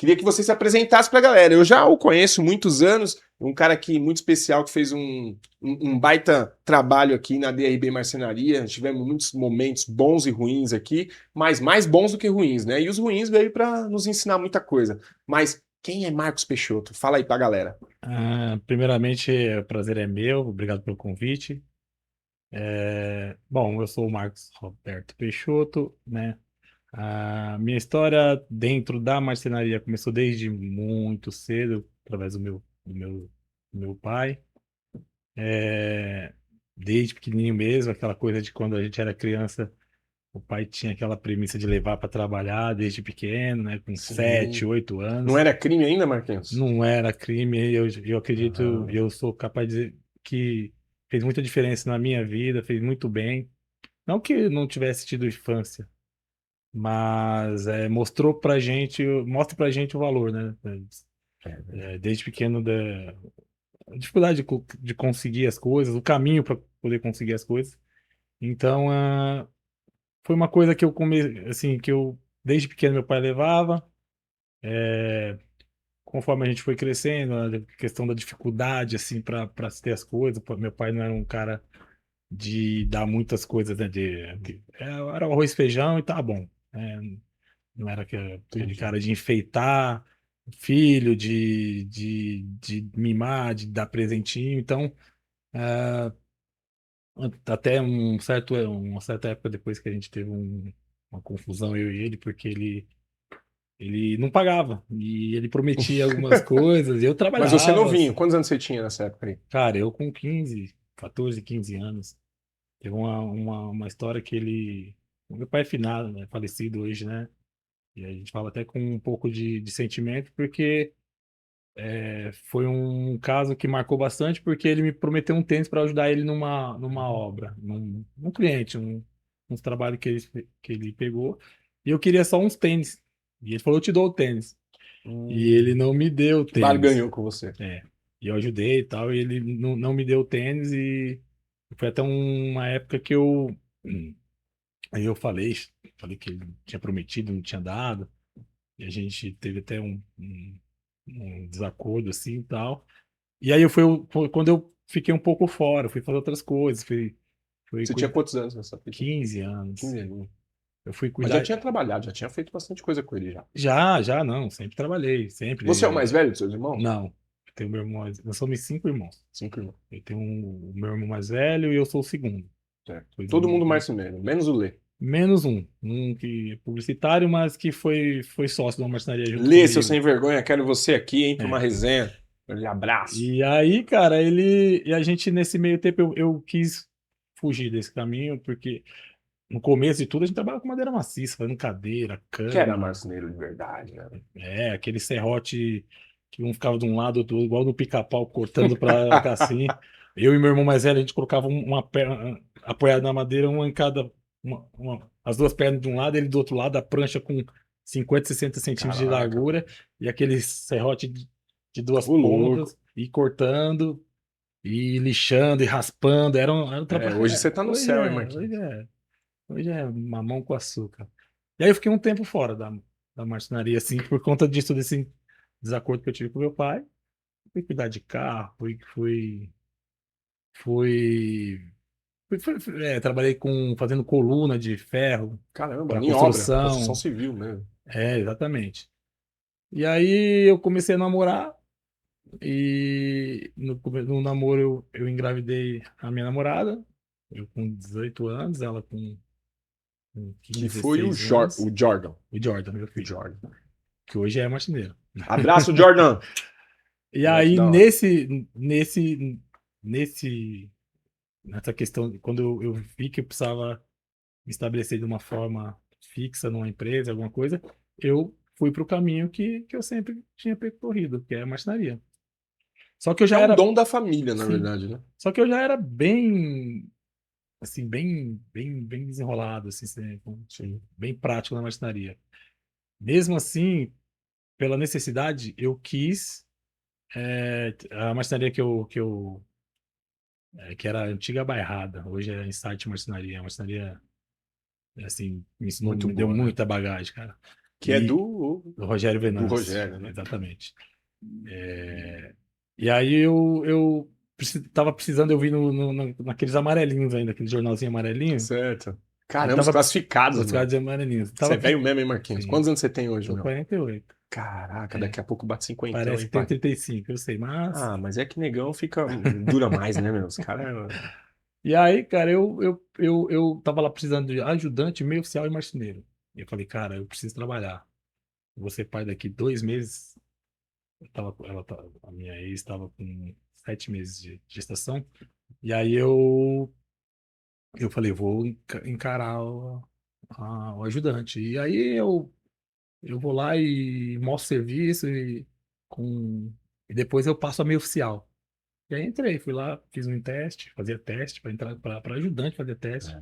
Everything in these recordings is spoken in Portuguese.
Queria que você se apresentasse para a galera. Eu já o conheço há muitos anos, um cara aqui muito especial que fez um baita trabalho aqui na DRB Marcenaria. Tivemos muitos momentos bons e ruins aqui, mas mais bons do que ruins, né? E os ruins veio para nos ensinar muita coisa. Mas quem é Marcos Peixoto? Fala aí para a galera. Primeiramente, o prazer é meu, obrigado pelo convite. Bom, eu sou o Marcos Roberto Peixoto, né? A minha história dentro da marcenaria começou desde muito cedo, através do meu pai. É, Desde pequenininho mesmo, aquela coisa de quando a gente era criança, o pai tinha aquela premissa de levar para trabalhar desde pequeno, né? Com Sim. 7, 8 Não anos. era crime ainda, Marquinhos? Não era crime, eu acredito, Ah, eu sou capaz de dizer que fez muita diferença na minha vida, fez muito bem. Não que eu não tivesse tido infância, mas mostra pra gente o valor, né? Desde pequeno, a dificuldade de conseguir as coisas, o caminho para poder conseguir as coisas. Então, foi uma coisa que assim, que eu, desde pequeno, meu pai levava. Conforme a gente foi crescendo, a questão da dificuldade, assim, para se ter as coisas. Pô, meu pai não era um cara de dar muitas coisas, né? Era o arroz e feijão e tá bom. Não era aquele entendi. cara de enfeitar filho, de mimar, de dar presentinho. Então, até uma certa época depois que a gente teve uma confusão, eu e ele, porque ele não pagava e ele prometia algumas coisas e eu Mas você é trabalhava. novinho. Quantos anos você tinha nessa época aí? Cara, eu com 14, 15 anos, teve uma história que o meu pai é finado, né, falecido hoje, né? E a gente fala até com um pouco de sentimento, porque foi um caso que marcou bastante, porque ele me prometeu um tênis para ajudar ele numa obra, num cliente, uns trabalhos que ele pegou, e eu queria só uns tênis. E ele falou, eu te dou o tênis. E ele Hum, não me deu o tênis. barganhou com você. É. E eu ajudei e tal, e ele não me deu o tênis, e foi até uma época que aí eu falei que ele tinha prometido, não tinha dado, e a gente teve até um desacordo assim e tal. E aí foi quando eu fiquei um pouco fora, fui fazer outras coisas, fui Você tinha cuidar, quantos anos nessa fita? 15 anos. 15 anos. Eu fui Mas já cuidar, tinha trabalhado, já tinha feito bastante coisa com ele já. já não, sempre trabalhei, Você é o sempre. mais velho dos seus irmãos? Não, eu tenho meu irmão, nós somos 5 irmãos. Cinco irmãos. Eu tenho o meu irmão mais velho e eu sou o segundo. Certo. Pois Todo mundo marceneiro, menos o Lê. menos um que é publicitário, mas que foi sócio de uma marcenaria junto Lê, seu comigo. sem vergonha, quero você aqui, hein, pra uma É. resenha. Aquele abraço. E aí, cara, e a gente nesse meio tempo eu quis fugir desse caminho, porque no começo de tudo a gente trabalhava com madeira maciça, fazendo cadeira, Que era cama, marceneiro de verdade, né? aquele serrote que um ficava de um lado, outro, igual no pica-pau, cortando pra cá assim. Eu e meu irmão mais velho, a gente colocava uma perna apoiada na madeira, uma em cada, as duas pernas de um lado, ele do outro lado, a prancha com 50, 60 centímetros de Caraca, largura, e aquele serrote de duas o louco. pontas, e cortando, e lixando, e raspando, era um É, trabalho. hoje você tá no Hoje céu, hein, é, hoje Marquinhos? é, hoje é mamão com açúcar. E aí eu fiquei um tempo fora da marcenaria, assim, por conta disso, desse desacordo que eu tive com meu pai. Fui cuidar de carro, fui, trabalhei fazendo coluna de ferro Caramba, para em obra, construção construção. civil mesmo. Exatamente. E aí eu comecei a namorar e no namoro eu engravidei a minha namorada, eu com 18 anos, ela com Que 15, foi 16 O anos, Jordan. o Jordan, meu O filho, Jordan. que hoje é marceneiro. Abraço, Jordan! E Moleque aí, da hora. nesse, nessa questão, quando eu vi que eu precisava me estabelecer de uma forma fixa numa empresa, alguma coisa, eu fui para o caminho que eu sempre tinha percorrido, que é a marcenaria. Só que eu Que já é um era, dom da família, na sim, verdade, né? só que eu já era bem, assim, bem desenrolado, assim, Sim. bem prático na marcenaria. Mesmo assim, pela necessidade, eu quis, a marcenaria que era a antiga bairrada, hoje é Insight Marcenaria. A marcenaria, assim, me ensinou, Muito me deu boa, né? muita bagagem, cara. Que é E do Rogério Venâncio. Rogério, né? Exatamente. E aí eu tava precisando, eu vi naqueles amarelinhos ainda, aquele jornalzinho amarelinho. Certo. Aí Caramba, os tava classificados, mano. classificado de amarelinhos. Você é velho mesmo, hein, Marquinhos? Sim, Quantos anos você tem hoje, tô meu? 48. Caraca, É, daqui a pouco bate 50, parece hein, que tem pai? 35, eu sei, mas. Ah, mas é que negão fica. Dura mais, né, meu? Os caras. E aí, cara, eu tava lá precisando de ajudante, meio oficial e marceneiro. E eu falei, cara, eu preciso trabalhar. Eu vou ser pai daqui 2 meses. A minha ex estava com 7 meses de gestação. E aí eu falei, vou encarar o ajudante. E aí eu vou lá e mostro serviço e depois eu passo a meio oficial. E aí entrei, fui lá, fiz um teste, fazia teste para entrar para ajudante fazer teste.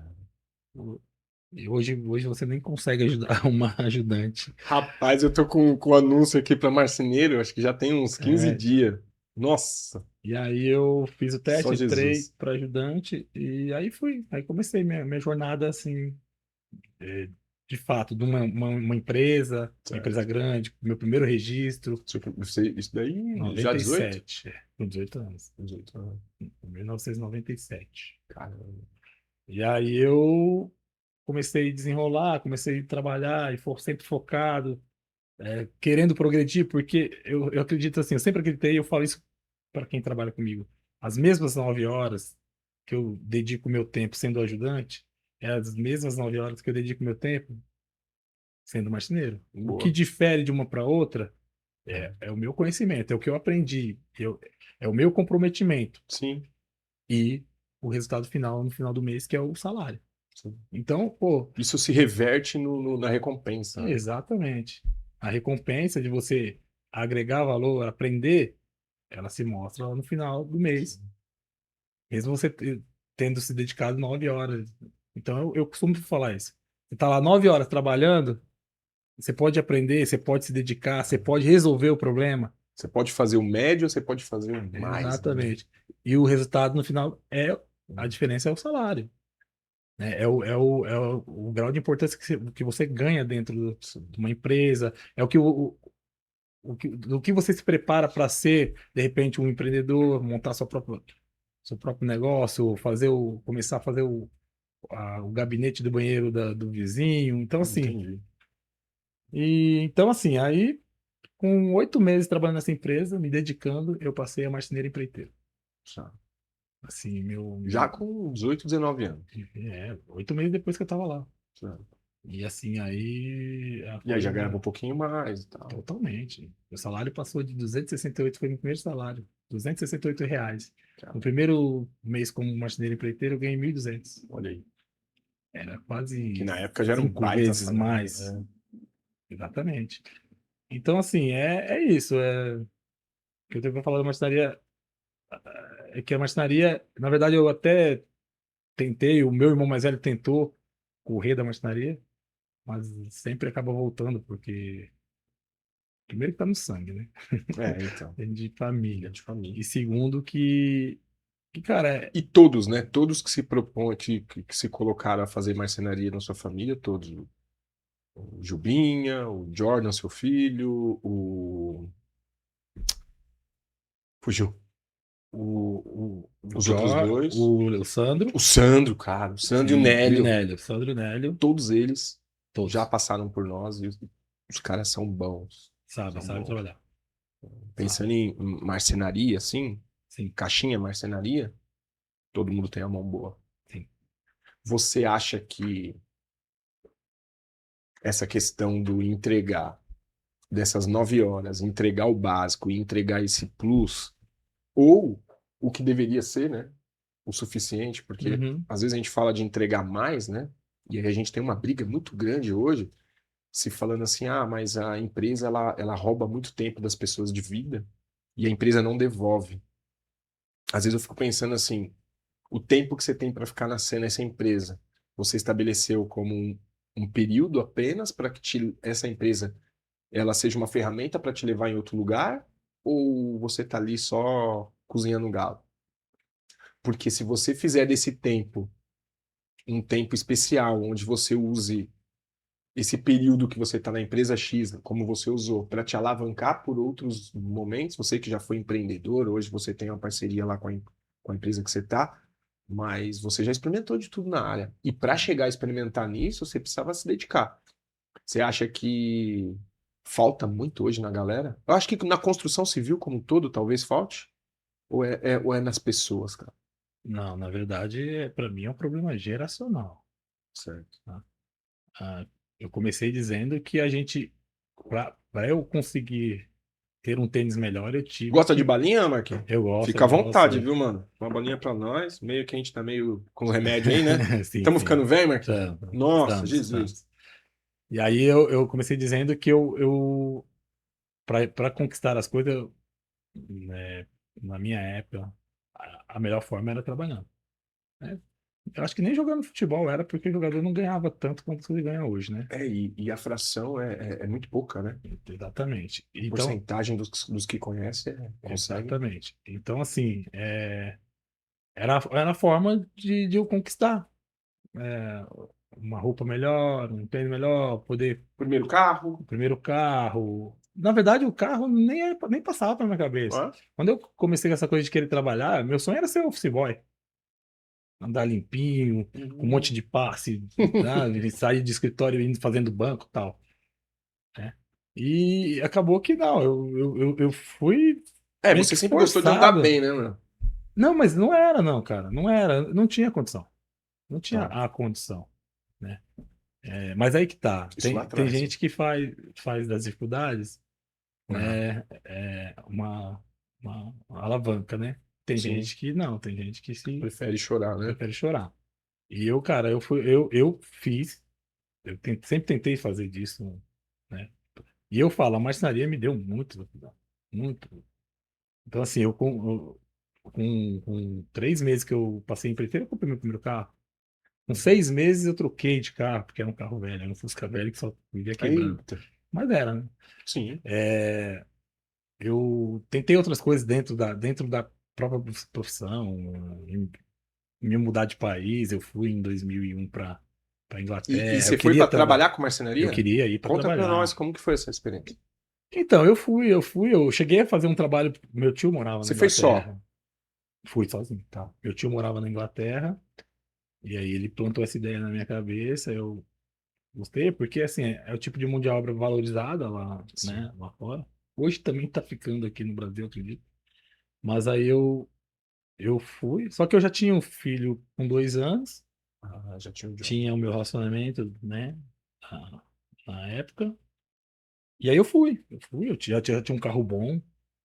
E hoje você nem consegue ajudar uma ajudante. Rapaz, eu tô com o anúncio aqui pra marceneiro, acho que já tem uns 15 É, dias. Nossa, e aí eu fiz o teste, só entrei Jesus. para ajudante e aí fui. Aí comecei minha jornada assim, de fato, de uma empresa Certo. grande, meu primeiro registro, Isso daí já 18? 97, com 18 anos, 18 anos. em 1997. Caramba. E aí eu comecei a desenrolar, comecei a trabalhar e for sempre focado, querendo progredir, porque eu acredito assim, eu sempre acreditei, eu falo isso para quem trabalha comigo, as mesmas 9 horas que eu dedico meu tempo sendo ajudante, é as mesmas 9 horas que eu dedico meu tempo sendo marceneiro. O que Boa. difere de uma para outra é o meu conhecimento, é o que eu aprendi, é o meu comprometimento Sim, e o resultado final no final do mês, que é o salário. sim. Então, pô, Isso se reverte na recompensa, né? exatamente. A recompensa de você agregar valor, aprender, ela se mostra lá no final do mês, mesmo você tendo se dedicado 9 horas. Então, eu costumo falar isso. Você está lá 9 horas trabalhando, você pode aprender, você pode se dedicar, você pode resolver o problema. Você pode fazer o médio, você pode fazer o mais, né? Exatamente. E o resultado no final a diferença é o salário, né? É o grau de importância que você ganha dentro de uma empresa, é do que você se prepara para ser, de repente, um empreendedor, montar seu próprio negócio, começar a fazer o gabinete do banheiro do vizinho. Entendi. Então assim, aí com 8 meses trabalhando nessa empresa, me dedicando, eu passei a marceneiro empreiteiro. Tá. Assim, Já com 18, 19 anos. 8 meses depois que eu tava lá. Tá. E assim, aí a E aí já ganhava coisa um pouquinho mais e tal. totalmente. O salário passou de 268, foi meu primeiro salário, R$ 268. No Cara, primeiro mês como marceneiro empreiteiro, eu ganhei 1.200. olha aí. Era Que quase na época já era um 5 vezes salário, mais. né? Exatamente. Então, assim, é isso. O que eu tenho para falar da marcenaria é que a marcenaria, na verdade, eu até tentei, o meu irmão mais velho tentou correr da marcenaria, mas sempre acaba voltando, porque primeiro que tá no sangue, né? Então. Vem de É família. de família. E segundo que cara, E todos, né? Todos que se propõem, que se colocaram a fazer marcenaria na sua família, todos. O Jubinha, o Jordan, seu filho, Fugiu. Os outros dois. O Sandro O Sandro, cara. O Sandro e o e o Nélio. Nélio. Sandro e o Nélio, Todos eles já todos passaram por nós e os caras são bons. São sabem bons. trabalhar. Pensando Sabem, em marcenaria, assim, sim, caixinha marcenaria, todo mundo tem a mão boa. sim. Você acha que essa questão do entregar, dessas 9 horas, entregar o básico e entregar esse plus, ou o que deveria ser, né? O suficiente, porque Uhum. às vezes a gente fala de entregar mais, né? E aí a gente tem uma briga muito grande hoje, se falando assim, ah, mas a empresa ela rouba muito tempo das pessoas de vida e a empresa não devolve. Às vezes eu fico pensando assim, o tempo que você tem para ficar nascendo essa empresa, você estabeleceu como um período apenas para que essa empresa ela seja uma ferramenta para te levar em outro lugar, ou você está ali só cozinhando galo? Porque se você fizer desse tempo um tempo especial, onde você use esse período que você está na empresa X, como você usou, para te alavancar por outros momentos, você que já foi empreendedor, hoje você tem uma parceria lá com a empresa que você está, mas você já experimentou de tudo na área. E para chegar a experimentar nisso, você precisava se dedicar. Você acha que falta muito hoje na galera? Eu acho que na construção civil como um todo talvez falte. Ou é nas pessoas, cara? Não, na verdade, para mim é um problema geracional. Certo. Tá? Ah, eu comecei dizendo que a gente, para eu conseguir ter um tênis melhor, eu tive Gosta de que. balinha, Marquinhos? Eu gosto, Fica eu à vontade, gosto. viu, mano? Uma balinha pra nós. Meio que a gente tá meio com remédio aí, né? Sim, Estamos sim. ficando velho, Marquinhos? Estamos, Nossa, estamos, Jesus. estamos. E aí eu comecei dizendo que eu para conquistar as coisas, né, na minha época, a melhor forma era trabalhando. Né? Eu acho que nem jogando futebol era porque o jogador não ganhava tanto quanto ele ganha hoje, né? E a fração é muito pouca, né? Exatamente. A Então, porcentagem dos que conhecem consegue. exatamente. Então, assim, era a forma de eu conquistar é, uma roupa melhor, um tênis melhor, poder Primeiro carro. o primeiro carro. Na verdade, o carro nem passava pela minha cabeça. Ó. Quando eu comecei com essa coisa de querer trabalhar, meu sonho era ser office boy. Andar limpinho, com um monte de passe, né? Sair de escritório indo fazendo banco e tal. Né? E acabou que não, eu fui meio Você que sempre gostou de andar forçado. bem, né, mano? Não, mas não era, não, cara. Não era, não tinha condição. Não tinha Tá. a condição, né? Mas aí que tá. Isso lá Tem atrás. gente que faz das dificuldades, Ah, né, uma alavanca, né? Tem sim. gente que não, tem gente que se Prefere chorar, né? prefere chorar. E eu, cara, eu fiz, sempre tentei fazer disso, né? E eu falo, a marcenaria me deu muito, muito. Então, assim, com 3 meses que eu passei em empreiteiro, eu comprei meu primeiro carro. Com 6 meses eu troquei de carro, porque era um carro velho, era um Fusca velho que só vivia quebrando. Eita. Mas era, né? Sim. Eu tentei outras coisas dentro da própria profissão, em me mudar de país. Eu fui em 2001 para E Inglaterra. você foi para trabalhar com Eu marcenaria? queria ir para Conta para nós trabalhar. como que foi essa experiência. Então, eu cheguei a fazer um trabalho. Meu tio morava na Você foi só. Inglaterra. Fui sozinho, tá? Meu tio morava na Inglaterra, e aí ele plantou essa ideia na minha cabeça. Eu gostei, porque assim, é o tipo de mão de obra valorizada lá, Sim. né, lá fora. Hoje também tá ficando aqui no Brasil, eu acredito. Mas aí eu fui, só que eu já tinha um filho com 2 anos, Ah, já tinha um job. tinha o meu relacionamento, né, na época, e aí eu já tinha um carro bom,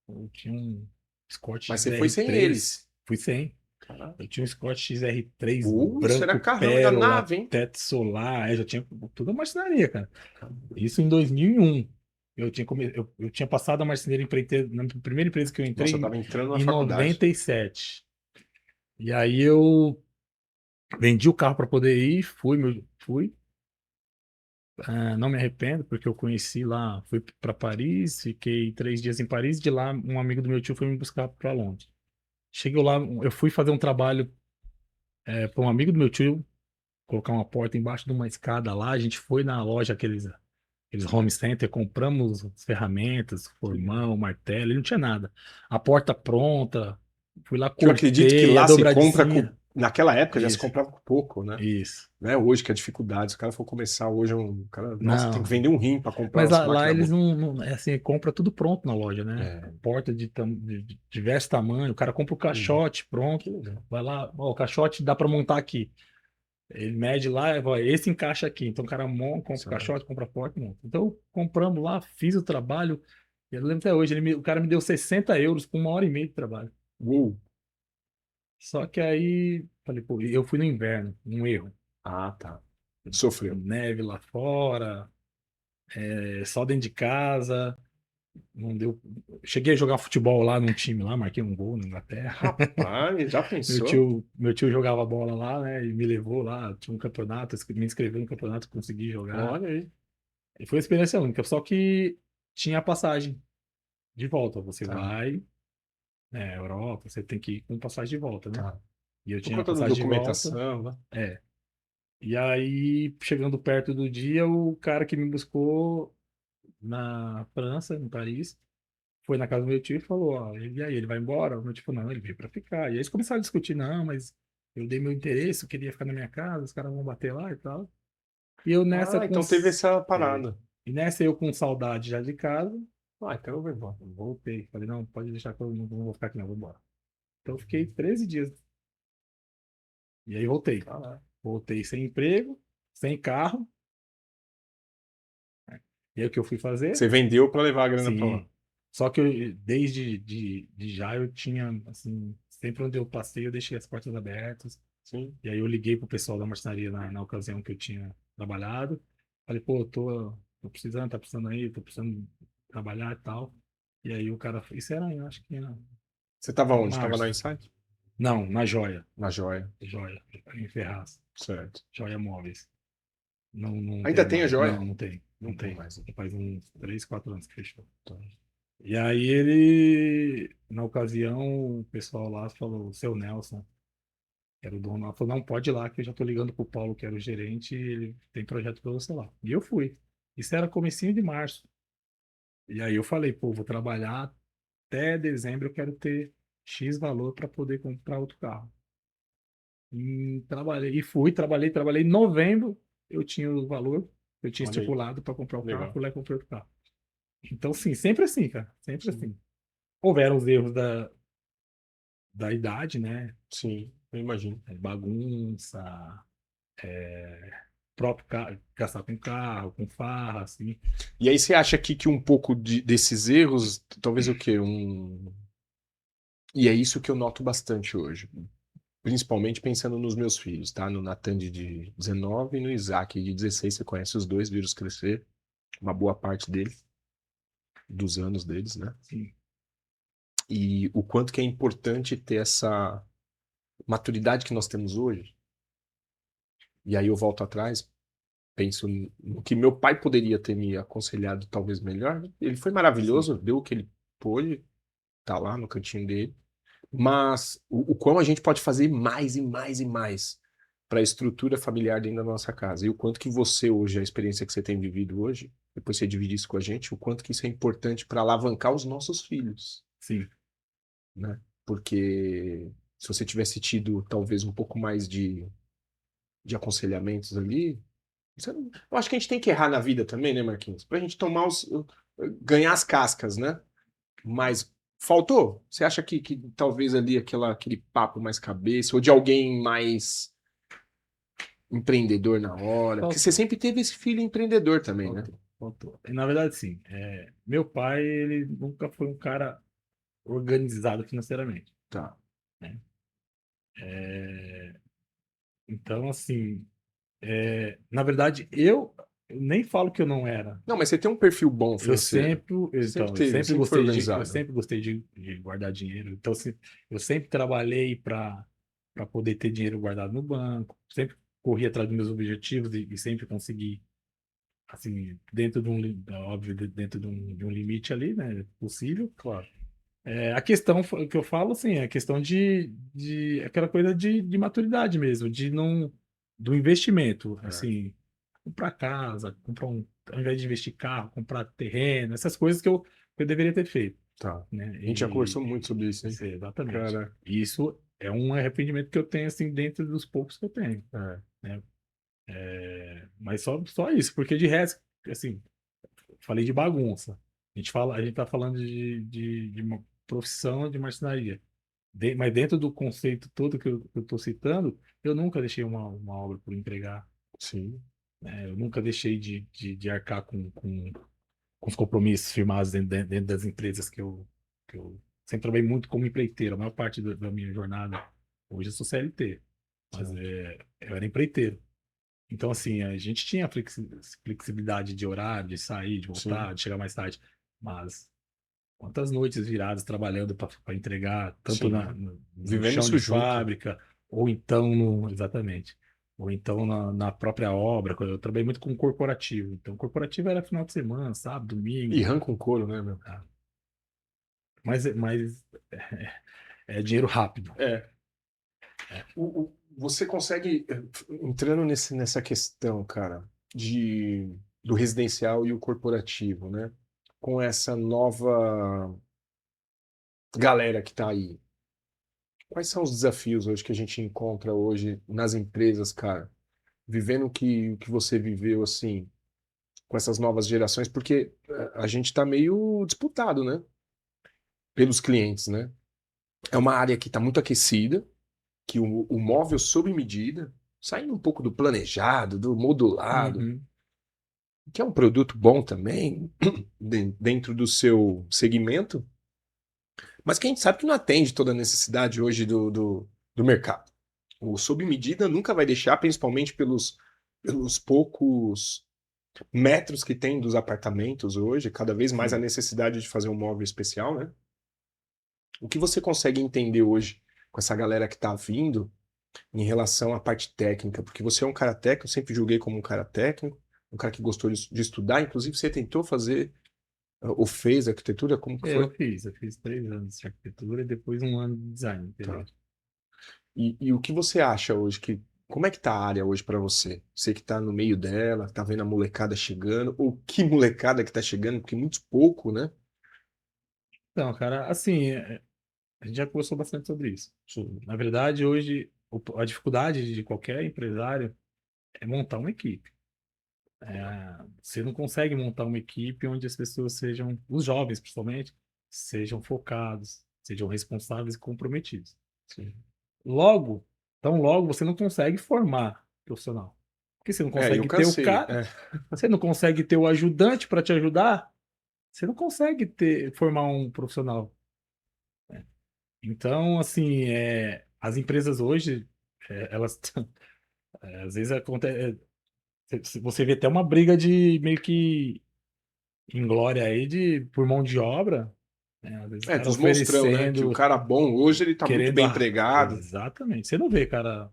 eu tinha um Escort Mas você foi sem XR3, eles. fui sem, Caraca. eu tinha um Escort XR3 Isso era branco, carrão, era pérola, nave, hein? teto solar, eu já tinha toda a marcenaria, cara. Isso em 2001. Eu tinha passado a marceneira empreiteira na primeira empresa que eu Nossa, eu entrei tava entrando na em faculdade. 97. E aí eu vendi o carro para poder ir, fui. Não me arrependo, porque eu conheci lá, fui para Paris, fiquei 3 dias em Paris, de lá um amigo do meu tio foi me buscar para Londres. Cheguei lá, eu fui fazer um trabalho para um amigo do meu tio, colocar uma porta embaixo de uma escada lá, a gente foi na loja, aqueles home center, compramos as ferramentas, Que legal. formão, martelo, e não tinha nada. A porta pronta, fui lá, Que eu acredito que cortei a lá se compra com. dobradicinha. Naquela época já se Isso, comprava com pouco, né? isso. Não é hoje que é dificuldade. Se o cara for começar hoje, cara, nossa, tem que Não, vender um rim para comprar mas umas lá máquinas eles boas. é assim, compra tudo pronto na loja, né? É. Porta de diversos tamanhos, o cara compra o Uhum. caixote Que pronto, legal. vai lá, ó, o caixote dá para montar aqui. Ele mede lá, ó, esse encaixa aqui. Então o cara compra o Certo. caixote, compra a porta, monta. Então compramos lá, fiz o trabalho. Eu lembro até hoje, o cara me deu 60 euros por 1 hora e meia de trabalho. Uou. Só que aí, falei, pô, eu fui no inverno, um erro. Ah, tá. Sofreu. Neve lá fora, só dentro de casa. Não deu. Cheguei a jogar futebol lá num time lá, marquei um gol na Inglaterra. Rapaz, já Meu pensou? tio, meu tio jogava bola lá, né? E me levou lá, tinha um campeonato, me inscreveu no campeonato, consegui jogar. Olha aí. E foi uma experiência única, só que tinha a passagem de volta. Você Tá, vai, né, Europa, você tem que ir com passagem de volta, né? tá. E eu Por tinha a conta da passagem de volta. documentação, né? É. E aí, chegando perto do dia, o cara que me buscou na França, em Paris, foi na casa do meu tio e falou, ó, e aí, ele vai embora? O meu tio falou, não, ele veio pra ficar. E aí eles começaram a discutir, não, mas eu dei meu interesse, eu queria ficar na minha casa, os caras vão bater lá e tal. E eu nessa Ah, com... então teve essa é, parada. e nessa eu com saudade já de casa, Ah, então eu vou embora. voltei. Falei, não, pode deixar que eu não vou ficar aqui não, vou embora. Então eu fiquei 13 dias. E aí voltei. Caralho. Voltei sem emprego, sem carro. E aí o que eu fui fazer? Você vendeu pra levar a grana pra lá. Sim. Só que desde de já eu tinha, assim, sempre onde eu passei, eu deixei as portas abertas. Sim. E aí eu liguei pro pessoal da marcenaria na ocasião que eu tinha trabalhado. Falei, pô, tô precisando, tá precisando aí, tô precisando trabalhar e tal. E aí o cara, isso era, eu acho que era Você tava em onde? Tava na março. Insight? Não, na Joia. Na Joia. Joia, em Ferraz. Certo. Joia Móveis. Não Ainda tem tem a mais. Joia? Não, não tem. Não Não tem tem. mais. Faz uns 3, 4 anos que fechou. Tá. E aí ele, na ocasião, o pessoal lá falou, o seu Nelson, que era o dono lá, falou, não, pode ir lá, que eu já tô ligando pro Paulo, que era o gerente, e ele tem projeto pra você lá. E eu fui. Isso era comecinho de março. E aí eu falei, pô, vou trabalhar até dezembro, eu quero ter X valor para poder comprar outro carro. E trabalhei, e fui, trabalhei. Em novembro eu tinha o valor, eu tinha Olha aí. estipulado para comprar o carro, Legal. fui lá e comprei outro carro. Então, sim, sempre assim, cara, sempre Sim. assim. Houveram os erros da idade, né? Sim, eu imagino. Bagunça, próprio gastar com carro, com farra, assim. E aí você acha que um pouco desses erros, talvez o quê? E é isso que eu noto bastante hoje. Principalmente pensando nos meus filhos, tá? No Natan de 19 e no Isaac de 16. Você conhece os dois, viram crescer. Uma boa parte deles, dos anos deles, né? Sim, E o quanto que é importante ter essa maturidade que nós temos hoje. E aí eu volto atrás, penso no que meu pai poderia ter me aconselhado talvez melhor. Ele foi sim, maravilhoso, deu o que ele pôde, tá lá no cantinho dele. Mas o quão a gente pode fazer mais e mais e mais para a estrutura familiar dentro da nossa casa. E o quanto que você hoje, a experiência que você tem vivido hoje, depois você divide isso com a gente, o quanto que isso é importante para alavancar os nossos filhos, sim. né? Porque se você tivesse tido talvez um pouco mais de aconselhamentos ali, eu acho que a gente tem que errar na vida também, né, Marquinhos? Pra gente tomar ganhar as cascas, né? Mas faltou? Você acha que talvez ali aquele papo mais cabeça, ou de alguém mais empreendedor na hora? Porque você Faltou, sempre teve esse filho empreendedor também, né? faltou. E, na verdade, sim. Meu pai, ele nunca foi um cara organizado financeiramente, Tá. né? É, então, assim, na verdade, eu nem falo que eu não era. Não, mas você tem um perfil bom financeiro. Sempre Eu teve, sempre sempre foi gostei eu organizado. sempre gostei de guardar dinheiro. Então, assim, eu sempre trabalhei para poder ter dinheiro guardado no banco. Sempre corri atrás dos meus objetivos e sempre consegui, assim, dentro de óbvio, dentro de um limite ali, né, possível. Claro. A questão que eu falo, assim, é a questão de aquela coisa de maturidade mesmo, de não, do investimento, É, assim, comprar casa, ao invés de investir em carro, comprar terreno, essas coisas que eu deveria ter feito, tá. né? A gente já conversou muito sobre isso, hein? Exatamente. Cara, E isso é um arrependimento que eu tenho, assim, dentro dos poucos que eu tenho, é, né? Mas só isso, porque de resto, assim, falei de bagunça. A gente tá falando de uma profissão de marcenaria. Mas dentro do conceito todo que eu estou citando, eu nunca deixei uma obra por entregar, sim. né? Eu nunca deixei de arcar com os compromissos firmados dentro das empresas que eu sempre trabalhei muito como empreiteiro. A maior parte da minha jornada, hoje eu sou CLT, mas Certo. eu era empreiteiro. Então, assim, a gente tinha flexibilidade de horário, de sair, de Sim, voltar, de chegar mais tarde. Mas quantas noites viradas trabalhando para entregar, tanto sim. no Vivendo chão isso de junto. fábrica, ou então exatamente, ou então na própria obra. Eu trabalhei muito com corporativo. Então, corporativo era final de semana, sábado, E domingo. arranca um couro, né, meu? Tá? Mas é dinheiro rápido. É. Você consegue, entrando nessa questão, cara, do residencial e o corporativo, né? Com essa nova galera que tá aí. Quais são os desafios hoje que a gente encontra hoje nas empresas, cara? Vivendo o que você viveu, assim, com essas novas gerações, porque a gente tá meio disputado, né? Pelos clientes, né? É uma área que está muito aquecida, que o móvel sob medida, saindo um pouco do planejado, do modulado, Uhum. que é um produto bom também, dentro do seu segmento, mas que a gente sabe que não atende toda a necessidade hoje do mercado. O sob medida nunca vai deixar, principalmente pelos poucos metros que tem dos apartamentos hoje, cada vez mais a Sim. necessidade de fazer um móvel especial, né? O que você consegue entender hoje com essa galera que está vindo em relação à parte técnica? Porque você é um cara técnico, eu sempre julguei como um cara técnico, um cara que gostou de estudar, inclusive você tentou fazer ou fez arquitetura, como que foi? Eu fiz 3 anos de arquitetura e depois um ano de design, Tá. entendeu? E o que você acha hoje como é que tá a área hoje para você? Você que tá no meio dela, tá vendo a molecada chegando, ou que molecada que tá chegando, porque muito pouco, né? Então, cara, assim, a gente já conversou bastante sobre isso. Sim. Na verdade, hoje, a dificuldade de qualquer empresário é montar uma equipe. Você não consegue montar uma equipe onde as pessoas sejam, os jovens principalmente, sejam focados, sejam responsáveis e comprometidos. Sim. Logo, tão logo, você não consegue formar profissional. Porque você não Eu consegue ter o cansei. cara, você não consegue ter o ajudante para te ajudar, você não consegue formar um profissional. Então, assim, as empresas hoje, elas, às vezes acontece, você vê até uma briga de meio que inglória aí por mão de obra, né? Às vezes o cara Dos monstrão, né? Que o oferecendo, cara bom hoje ele tá muito querendo. bem empregado. Exatamente. Você não vê cara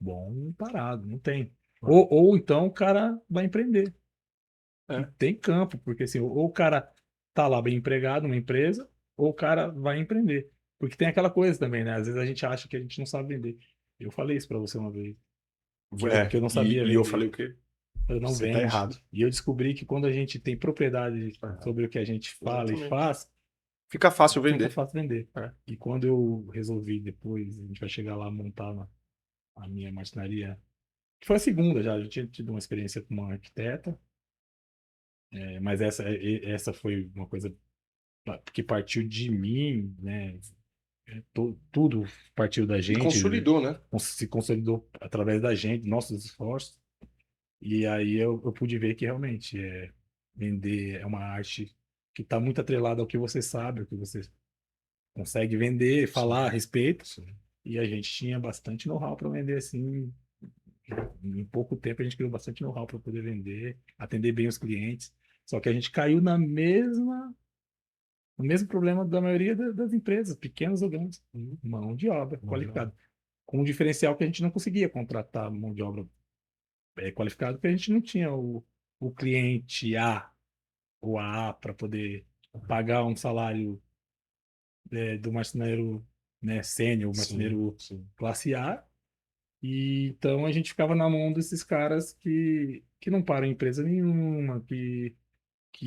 bom parado, não tem. É. Ou então o cara vai empreender. E É. tem campo, porque assim, ou o cara tá lá bem empregado numa empresa, ou o cara vai empreender. Porque tem aquela coisa também, né? Às vezes a gente acha que a gente não sabe vender. Eu falei isso pra você uma vez, que eu não sabia E eu falei vender. o quê? Eu não Você tá vende. errado. E eu descobri que quando a gente tem propriedade Tá errado. sobre o que a gente fala e Exatamente. faz, Fica fácil fica vender. fácil vender. É. E quando eu resolvi depois, a gente vai chegar lá montar a minha marcenaria, que foi a segunda já, eu tinha tido uma experiência com uma arquiteta, mas essa foi uma coisa que partiu de mim, né? Tudo partiu da E gente, consolidou, né? se consolidou através da gente, nossos esforços. E aí eu pude ver que realmente vender é uma arte que está muito atrelada ao que você sabe, ao que você consegue vender, Sim, falar a respeito. sim. E a gente tinha bastante know-how para vender assim. Em pouco tempo a gente criou bastante know-how para poder vender, atender bem os clientes. Só que a gente caiu no mesmo problema da maioria das empresas, pequenas ou grandes, mão de obra Mano, qualificada. Com um diferencial que a gente não conseguia contratar mão de obra qualificada, porque a gente não tinha o cliente A ou A para poder pagar um salário do marceneiro, né, sênior, sim, marceneiro sim. classe A. E então a gente ficava na mão desses caras que não param em empresa nenhuma, que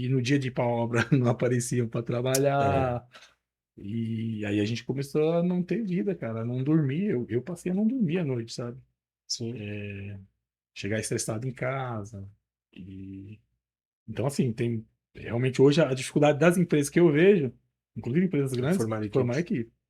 no dia de ir para obra não apareciam para É, trabalhar. E aí a gente começou a não ter vida, cara, a não dormir. Eu passei a não dormir à noite, sabe? sim. Chegar estressado em casa. E então, assim, tem realmente hoje a dificuldade das empresas que eu vejo, inclusive empresas É grandes, formar formar equipes. equipe.